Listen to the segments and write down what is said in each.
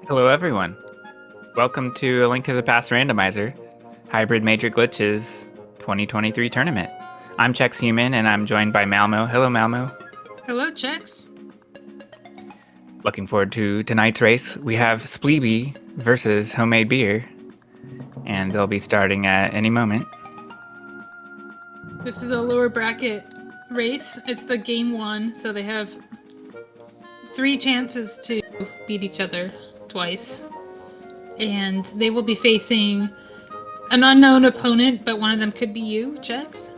Hello, everyone. Welcome to A Link to the Past Randomizer, Hybrid Major Glitches 2023 tournament. I'm Chex Human, and I'm joined by Malmo. Hello, Malmo. Hello, Chex. Looking forward to tonight's race. We have Spleebie versus Homemade Beer, and they'll be starting at any moment. This is a lower bracket race. It's the game one, so they have 3 chances to beat each other twice. And they will be facing an unknown opponent, but one of them could be you, Chex.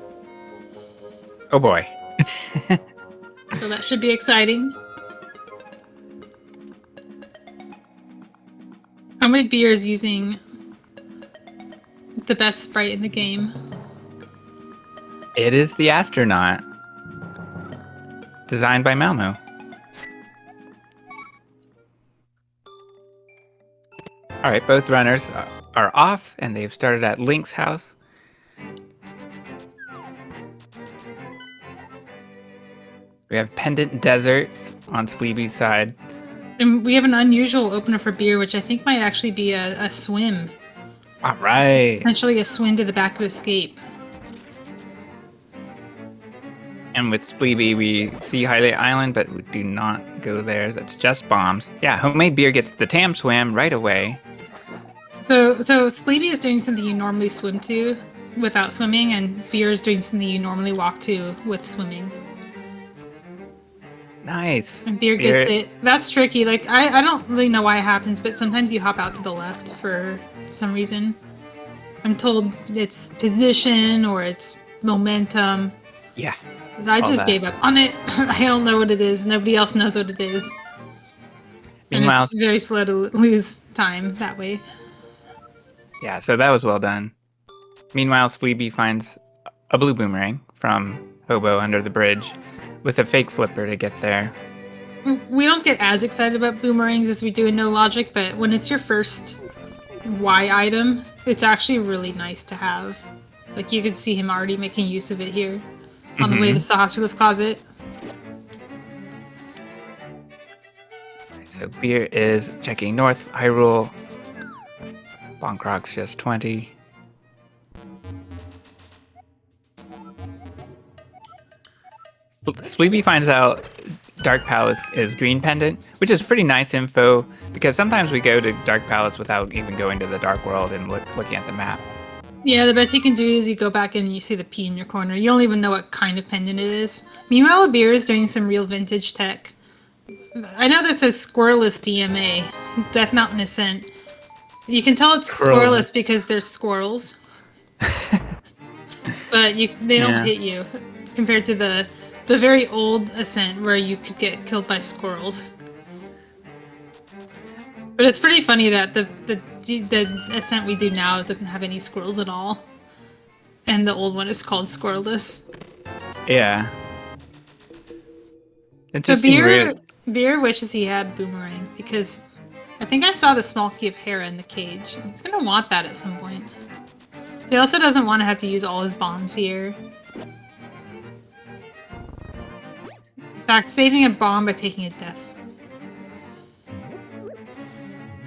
Oh boy. So that should be exciting. How many beers using the best sprite in the game? It is the astronaut, designed by Malmo. All right, both runners are off, and they've started at Link's house. We have Pendant Desert on Spleebie's side. And we have an unusual opener for beer, which I think might actually be a swim. All right. Potentially a swim to the back of Escape. And with Spleebie, we see Highlight Island, but we do not go there. That's just bombs. Yeah, Homemade Beer gets the Tam Swim right away. So Spleebie is doing something you normally swim to without swimming, and beer is doing something you normally walk to with swimming. Nice. And beer gets it. That's tricky. Like, I don't really know why it happens, but sometimes you hop out to the left for some reason. I'm told it's position or it's momentum. Yeah. I just gave up on it. I don't know what it is. Nobody else knows what it is. Meanwhile, and it's very slow to lose time that way. Yeah, so that was well done. Meanwhile, Spleebie finds a blue boomerang from Hobo under the bridge with a fake flipper to get there. We don't get as excited about boomerangs as we do in No Logic, but when it's your first Y item, it's actually really nice to have. Like, you could see him already making use of it here on the way to Saucerless Closet. So Beer is checking north, Hyrule. Bonkrok's just 20. Spleebie finds out Dark Palace is Green Pendant, which is pretty nice info because sometimes we go to Dark Palace without even going to the Dark World and looking at the map. Yeah, the best you can do is you go back and you see the P in your corner. You don't even know what kind of pendant it is. Meanwhile, Beer is doing some real vintage tech. I know this is Squirrelless DMA, Death Mountain Ascent. You can tell it's squirrelless because there's squirrels. But they don't hit you compared to the very old Ascent where you could get killed by squirrels. But it's pretty funny that the Ascent we do now doesn't have any squirrels at all. And the old one is called Squirrelless. Yeah. So Beer wishes he had Boomerang because I think I saw the small key of Hera in the cage. He's gonna want that at some point. He also doesn't want to have to use all his bombs here. In fact, saving a bomb by taking a death.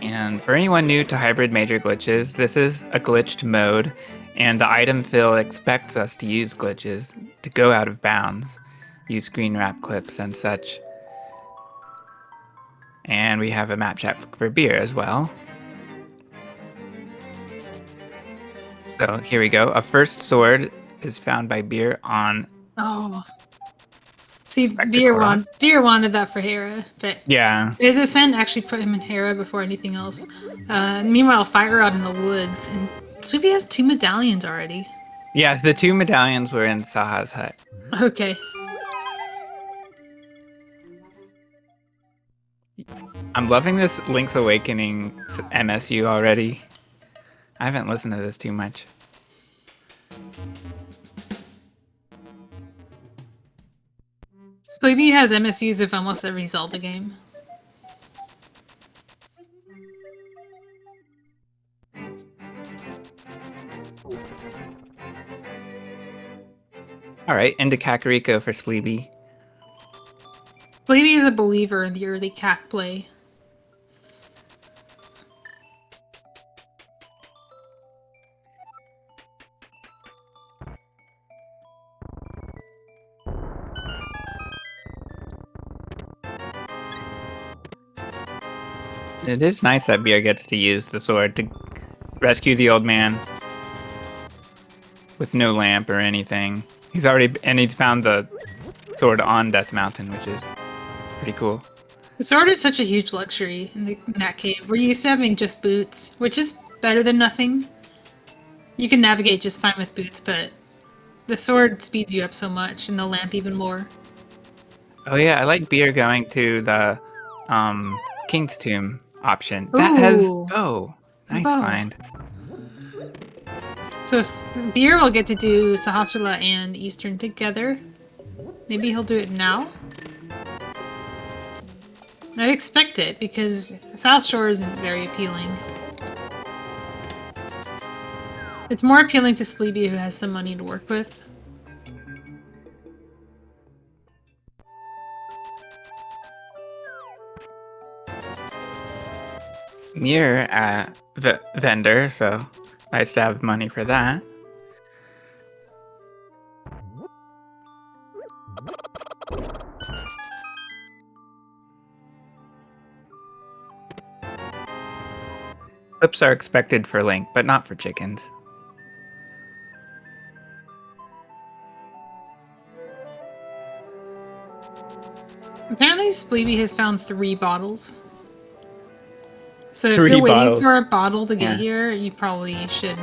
And for anyone new to Hybrid Major Glitches, this is a glitched mode, and the item fill expects us to use glitches to go out of bounds, use screen wrap clips and such. And we have a map chat for Beer as well. So here we go. A first sword is found by Beer on... Oh. See, Beer wanted that for Hera, but yeah, his Ascent actually put him in Hera before anything else. Meanwhile, Fire out in the woods, and Spleebie has 2 medallions already. Yeah, the 2 medallions were in Saha's hut. Okay. I'm loving this Link's Awakening MSU already. I haven't listened to this too much. Spleebie has MSUs of almost every Zelda game. Alright, into Kakariko for Spleebie. Spleebie is a believer in the early CAC play. It is nice that Beer gets to use the sword to rescue the old man with no lamp or anything. He's found the sword on Death Mountain, which is pretty cool. The sword is such a huge luxury in that cave. We're used to having just boots, which is better than nothing. You can navigate just fine with boots, but the sword speeds you up so much, and the lamp even more. Oh yeah, I like Beer going to the King's Tomb option. Ooh, That has bow. Nice bow. find. So Beer will get to do Sahasrara and Eastern together. Maybe he'll do it now? I'd expect it, because South Shore isn't very appealing. It's more appealing to Spleebie, who has some money to work with. You're at the vendor, so nice to have money for that. Flips are expected for Link, but not for chickens. Apparently Spleebie has found 3 bottles. So if 3 you're waiting bottles. for a bottle to get Yeah. here, you probably shouldn't.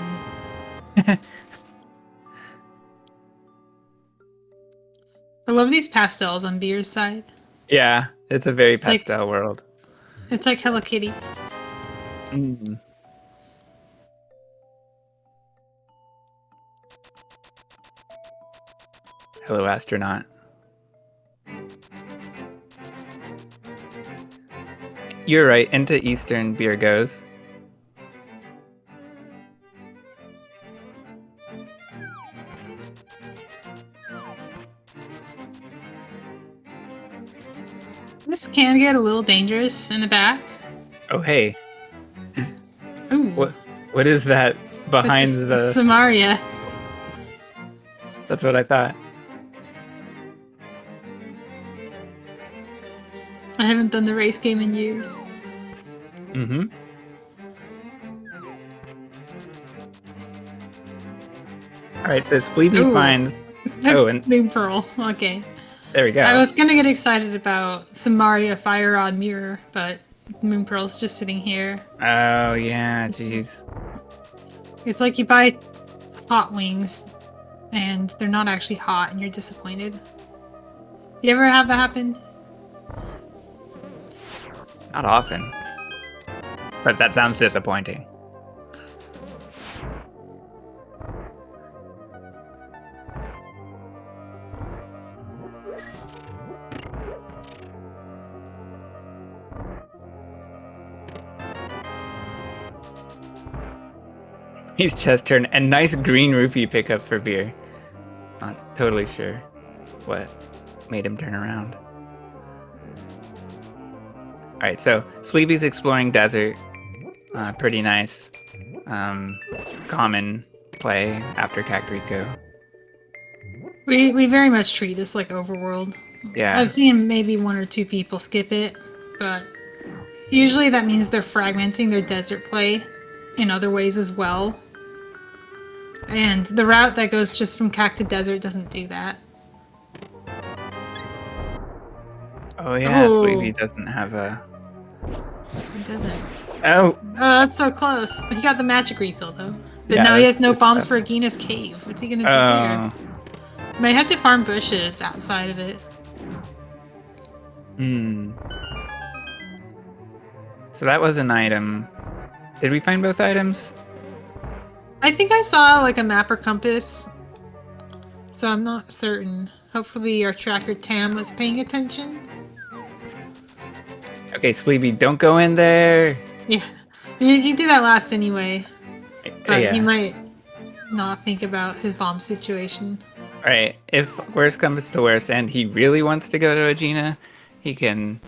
I love these pastels on Beer's side. Yeah, it's a very It's like- pastel world. It's like Hello Kitty. Mm. Hello, astronaut. You're right, into Eastern Beer goes. This can get a little dangerous in the back. Oh, hey. Ooh. What is that behind It's the... Samaria. That's what I thought. I haven't done the race game in years. Mm-hmm. Alright, so Spleebie finds... Oh, and... Moon Pearl. Okay. There we go. I was gonna get excited about Samaria Fire on Mirror, but Moon Pearl's just sitting here. Oh, yeah, jeez. It's like you buy hot wings, and they're not actually hot, and you're disappointed. You ever have that happen? Not often. But that sounds disappointing. He's chest turn and nice green rupee pickup for Beer. Not totally sure what made him turn around. Alright, so Spleebie's exploring desert. Pretty nice. Common play after Kakariko. We very much treat this like Overworld. Yeah. I've seen maybe 1 or 2 people skip it, but usually that means they're fragmenting their desert play in other ways as well. And the route that goes just from Cac to Desert doesn't do that. Oh yeah, Oh. Spleebie doesn't have a... It doesn't. Oh! Oh, that's so close. He got the magic refill though. But Yeah, now he that's has no good bombs stuff. for Agina's cave. What's he gonna do Oh. here? Might have to farm bushes outside of it. Hmm. So that was an item. Did we find both items? I think I saw like a map or compass, so I'm not certain. Hopefully our tracker Tam was paying attention. Okay, Spleebie, don't go in there! Yeah, you do that last anyway, but Yeah. he might not think about his bomb situation. Alright, if worse comes to worse and he really wants to go to Agina, he can...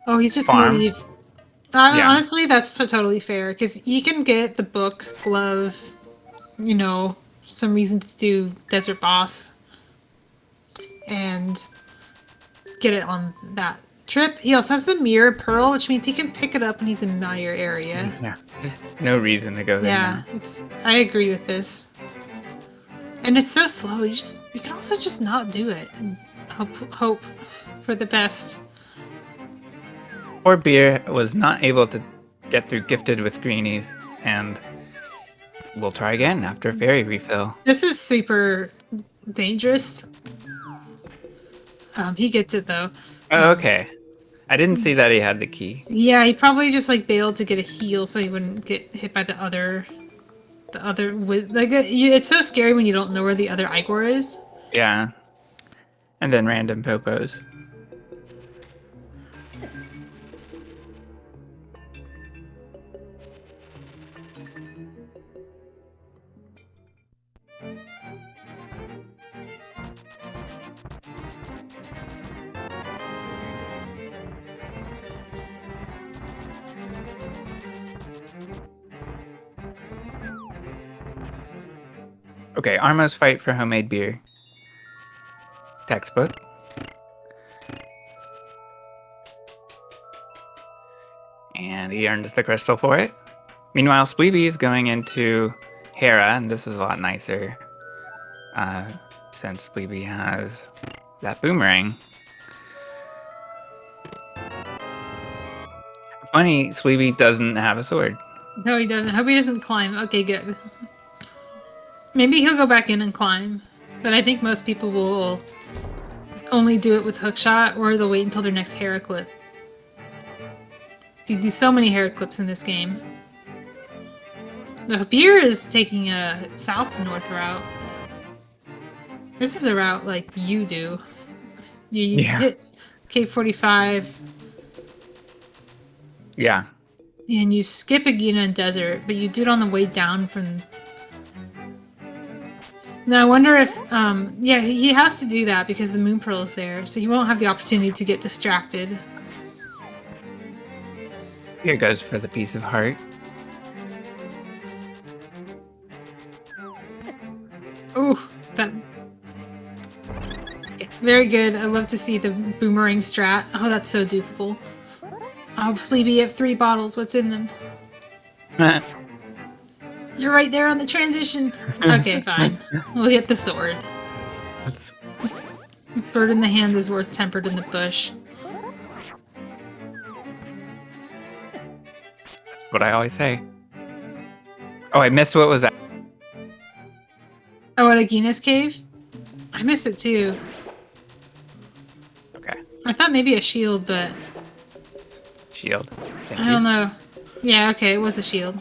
Oh, he's just Farm. gonna leave. Yeah. Honestly, that's totally fair, because you can get the book, glove, you know, some reason to do Desert Boss, and get it on that Trip. He also has the mirror pearl, which means he can pick it up when he's in my area. Yeah, there's no reason to go there Yeah, now. I agree with this. And it's so slow. You can also just not do it and hope for the best. Poor Beer was not able to get through Gifted with Greenies, and we'll try again after Fairy refill. This is super dangerous. He gets it though. Oh, okay. I didn't see that he had the key. Yeah, he probably just like bailed to get a heal so he wouldn't get hit by the other. It's so scary when you don't know where the other Igor is. Yeah. And then random popos. Okay, Armo's fight for homemade beer. Textbook. And he earned us the crystal for it. Meanwhile, Spleebie is going into Hera, and this is a lot nicer since Spleebie has that boomerang. Funny, Spleebie doesn't have a sword. No, he doesn't. I hope he doesn't climb. Okay, good. Maybe he'll go back in and climb. But I think most people will only do it with hookshot, or they'll wait until their next Hera clip. So you do so many Hera clips in this game. The beer is taking a south to north route. This is a route like you do. You hit K45. Yeah. And you skip Agina and Desert, but you do it on the way down from... Now I wonder if... yeah, he has to do that because the Moon Pearl is there, so he won't have the opportunity to get distracted. Here goes for the piece of heart. Oh, that... Okay, very good. I love to see the boomerang strat. Oh, that's so dupable. Oh, Spleebie, you have 3 bottles. What's in them? You're right there on the transition. Okay, fine. We'll get the sword. Bird in the hand is worth tempered in the bush. That's what I always say. Oh, I missed what was that? Oh, at Agina's cave? I missed it too. Okay. I thought maybe a shield, but... Shield. Thank I don't know. Yeah, okay, it was a shield.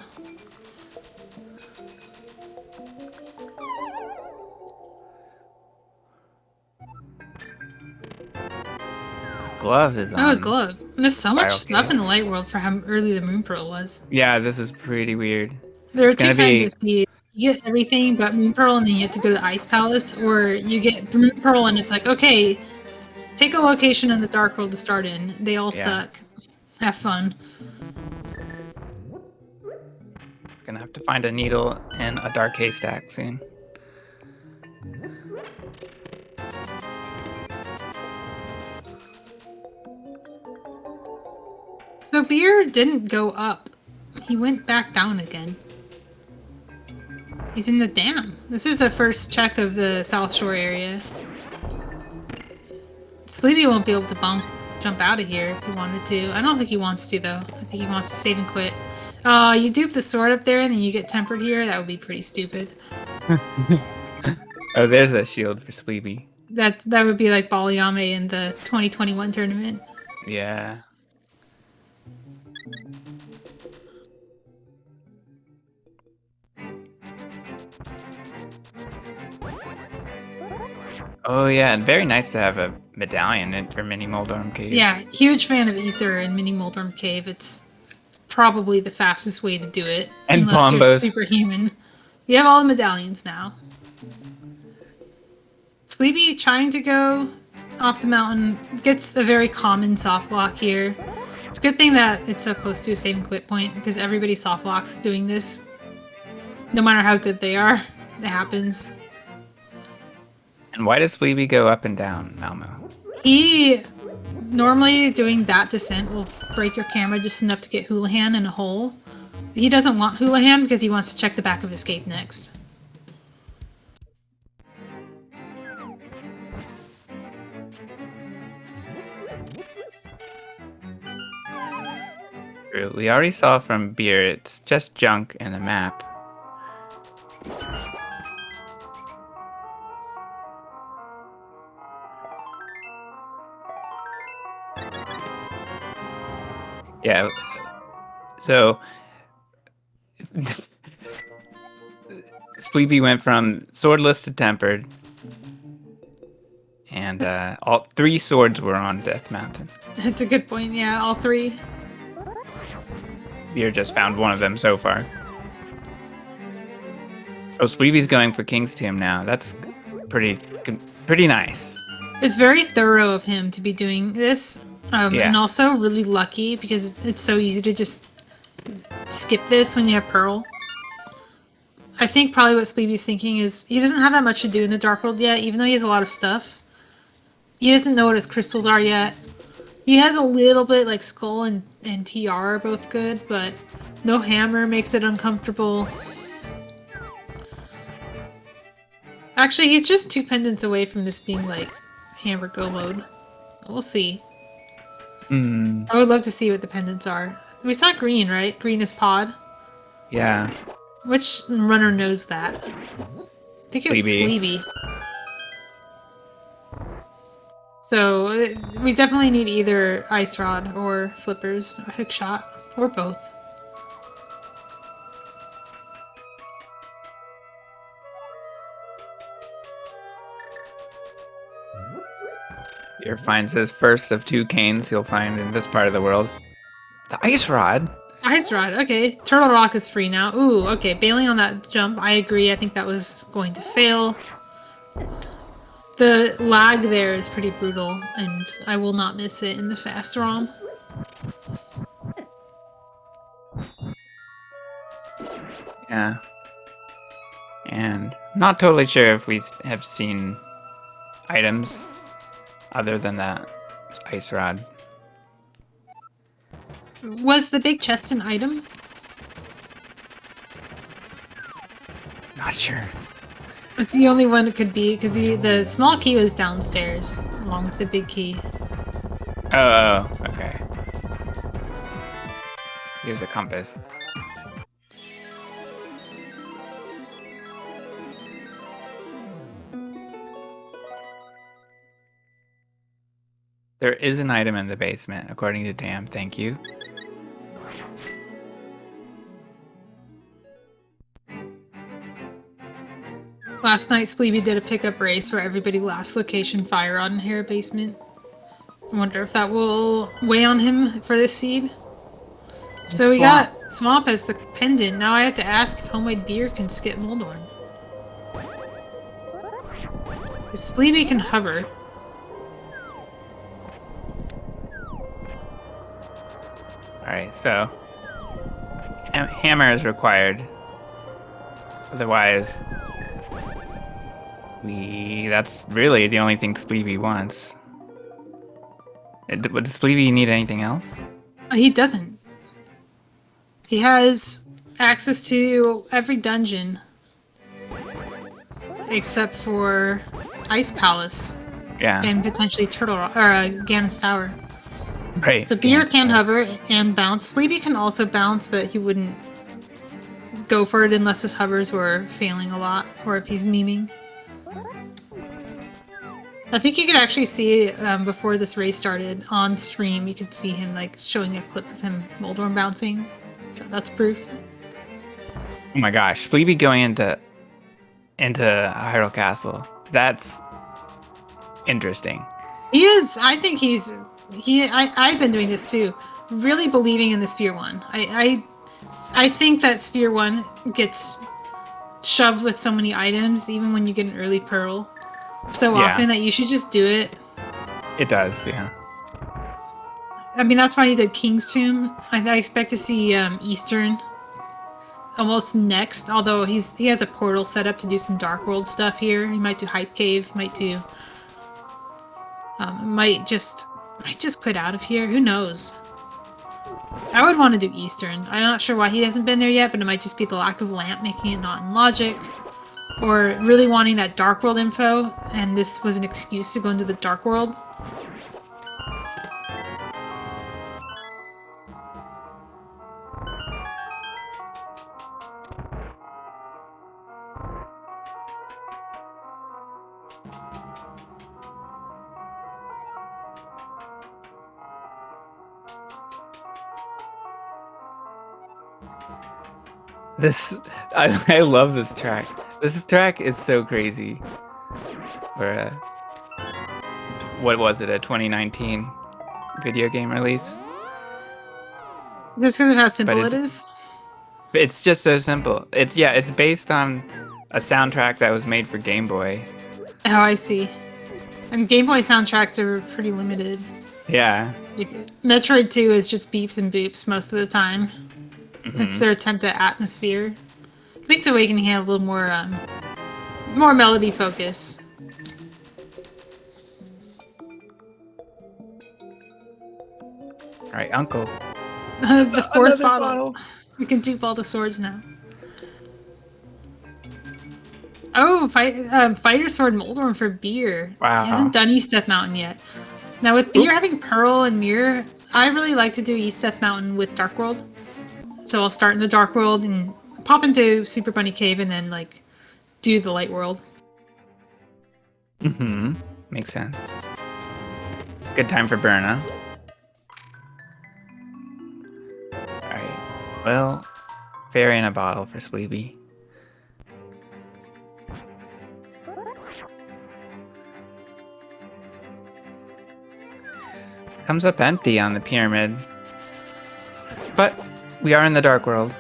Glove is on. Oh, a glove. There's so much Viral stuff cave. in the light world for how early the Moon Pearl was. Yeah, this is pretty weird. There are It's 2 gonna kinds be- of seeds. You get everything but Moon Pearl and then you have to go to the Ice Palace, or you get Moon Pearl and it's like, okay, pick a location in the Dark World to start in. They all suck. Have fun. Gonna have to find a needle in a dark haystack soon. So Beer didn't go up. He went back down again. He's in the dam. This is the first check of the South Shore area. Spleebie won't be able to jump out of here if he wanted to. I don't think he wants to, though. I think he wants to save and quit. You dupe the sword up there and then you get tempered here? That would be pretty stupid. Oh, there's that shield for Spleebie. That would be like Balayame in the 2021 tournament. Yeah. Oh yeah, and very nice to have a medallion for Mini Moldorm Cave. Yeah, huge fan of Ether and Mini Moldorm Cave. It's probably the fastest way to do it. And unless you're Bombos. superhuman. You have all the medallions now. Spleebie trying to go off the mountain gets a very common soft lock here. It's a good thing that it's so close to a save and quit point because everybody soft locks doing this. No matter how good they are, it happens. And why does Spleebie go up and down, Malmo? He Normally, doing that descent will break your camera just enough to get Houlihan in a hole. He doesn't want Houlihan because he wants to check the back of Escape next. True. We already saw from Beer, it's just junk in the map. Yeah. So Spleebie went from swordless to tempered. And all 3 swords were on Death Mountain. That's a good point, yeah, all 3. Beer just found one of them so far. Oh, Spleebie's going for King's Tomb now. That's pretty nice. It's very thorough of him to be doing this. Yeah. And also really lucky because it's so easy to just skip this when you have Pearl. I think probably what Spleebie's thinking is he doesn't have that much to do in the Dark World yet, even though he has a lot of stuff. He doesn't know what his crystals are yet. He has a little bit, like Skull and TR are both good, but no hammer makes it uncomfortable. Actually, he's just 2 pendants away from this being like hammer go mode. We'll see. I would love to see what the pendants are. We saw green, right? Green is pod. Yeah. Which runner knows that? I think it was Spleebie. So we definitely need either Ice Rod or Flippers or Hook Shot or both. Beer finds his first of 2 canes he'll find in this part of the world. The Ice Rod. Ice Rod, okay. Turtle Rock is free now. Ooh, okay. Bailing on that jump, I agree. I think that was going to fail. The lag there is pretty brutal, and I will not miss it in the fast ROM. Yeah. And I'm not totally sure if we have seen items other than that Ice Rod. Was the big chest an item? Not sure. It's the only one it could be, because the small key was downstairs, along with the big key. Oh, okay. Here's a compass. There is an item in the basement, according to Tam. Thank you. Last night, Spleebie did a pickup race where everybody last location fire on Hera basement. I wonder if that will weigh on him for this seed. So we got Swamp as the pendant. Now I have to ask if homemade beer can skip Moldorm. Spleebie can hover. Alright, so hammer is required. Otherwise, that's really the only thing Spleebie wants. Does Spleebie need anything else? He doesn't. He has access to every dungeon except for Ice Palace. Yeah. And potentially Turtle Rock, or Ganon's Tower. Right. So Beer can hover and bounce. Spleebie can also bounce, but he wouldn't go for it unless his hovers were failing a lot, or if he's memeing. I think you could actually see, before this race started, on stream, you could see him like showing a clip of him Moldorm bouncing. So that's proof. Oh my gosh, Spleebie going into Hyrule Castle. That's interesting. He is. I think he's. I've been doing this too. Really believing in the Sphere 1. I think that Sphere 1 gets shoved with so many items, even when you get an early Pearl, so often that you should just do it. It does, yeah. I mean, that's why he did King's Tomb. I expect to see Eastern almost next, although he has a portal set up to do some Dark World stuff here. He might do Hype Cave, might just might just quit out of here. Who knows? I would want to do Eastern. I'm not sure why he hasn't been there yet, but it might just be the lack of lamp making it not in logic. Or really wanting that Dark World info, and this was an excuse to go into the Dark World. I love this track. This track is so crazy. For what was it, a 2019 video game release? Just because of how simple it is? It's just so simple. It's based on a soundtrack that was made for Game Boy. Oh, I see. And Game Boy soundtracks are pretty limited. Yeah. Metroid 2 is just beeps and boops most of the time. It's their attempt at atmosphere. Link's Awakening had a little more melody focus. Alright, Uncle. The fourth bottle. We can dupe all the swords now. Oh, Fighter Sword Moldorm for Beer. Wow. He hasn't done East Death Mountain yet. Now with Beer having Pearl and Mirror, I really like to do East Death Mountain with Dark World. So I'll start in the Dark World and pop into Super Bunny Cave and then, like, do the Light World. Makes sense. Good time for Burna. Alright. Well, fairy in a bottle for Spleebie. Comes up empty on the pyramid. But we are in the Dark World,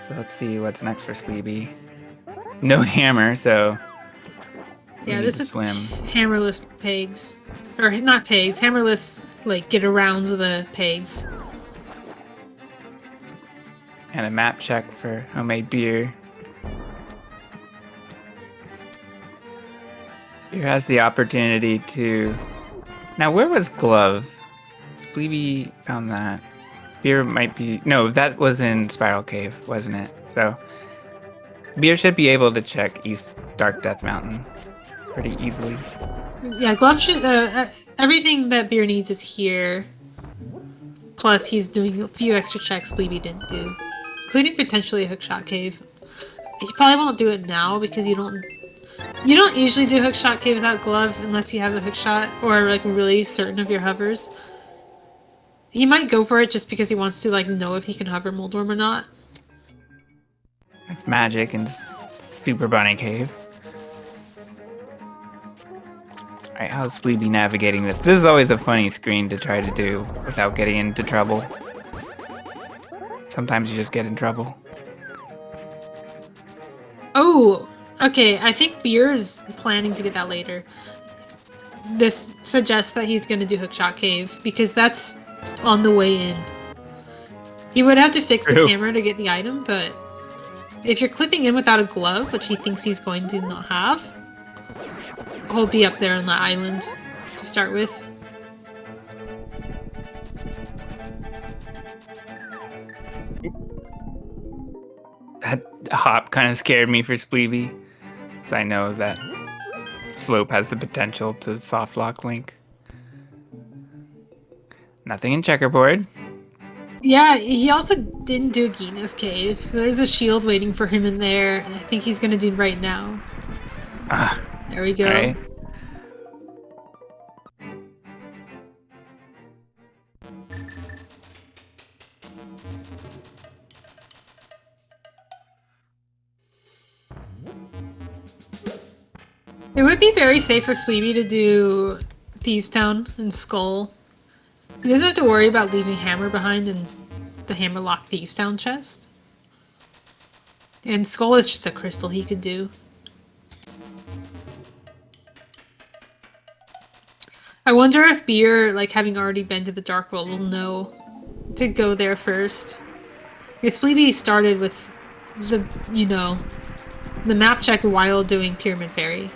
so let's see what's next for Spleebie. No hammer, so yeah, this is swim. Hammerless pegs, or not pegs, hammerless like get arounds of the pegs. And a map check for homemade beer. Beer has the opportunity to. Now, where was Glove? Spleebie found that. Beer might be... No, that was in Spiral Cave, wasn't it? So, Beer should be able to check East Dark Death Mountain pretty easily. Yeah, Glove should... everything that Beer needs is here. Plus, he's doing a few extra checks Spleebie didn't do. Including potentially a Hookshot Cave. He probably won't do it now because you don't usually do Hookshot Cave without Glove unless you have the Hookshot or like really certain of your hovers. He might go for it just because he wants to, like, know if he can hover Moldorm or not. It's magic and Super Bunny Cave. Alright, how's Spleebie navigating this? This is always a funny screen to try to do without getting into trouble. Sometimes you just get in trouble. Oh! Okay, I think Beer is planning to get that later. This suggests that he's going to do Hookshot Cave, because that's on the way in. He would have to fix the camera to get the item, but if you're clipping in without a glove, which he thinks he's going to not have, he'll be up there on the island to start with. That hop kind of scared me for Spleebie, because I know that slope has the potential to soft lock Link. Nothing in checkerboard. Yeah, he also didn't do Gina's cave, so there's a shield waiting for him in there. I think he's gonna do right now. There we go. Right. It would be very safe for Spleebie to do Thieves Town and Skull. He doesn't have to worry about leaving Hammer behind in the Hammerlock Thieves Town chest. And Skull is just a crystal he could do. I wonder if Beer, like having already been to the Dark World, will know to go there first. Because Spleebie started with the, the map check while doing Pyramid Fairy.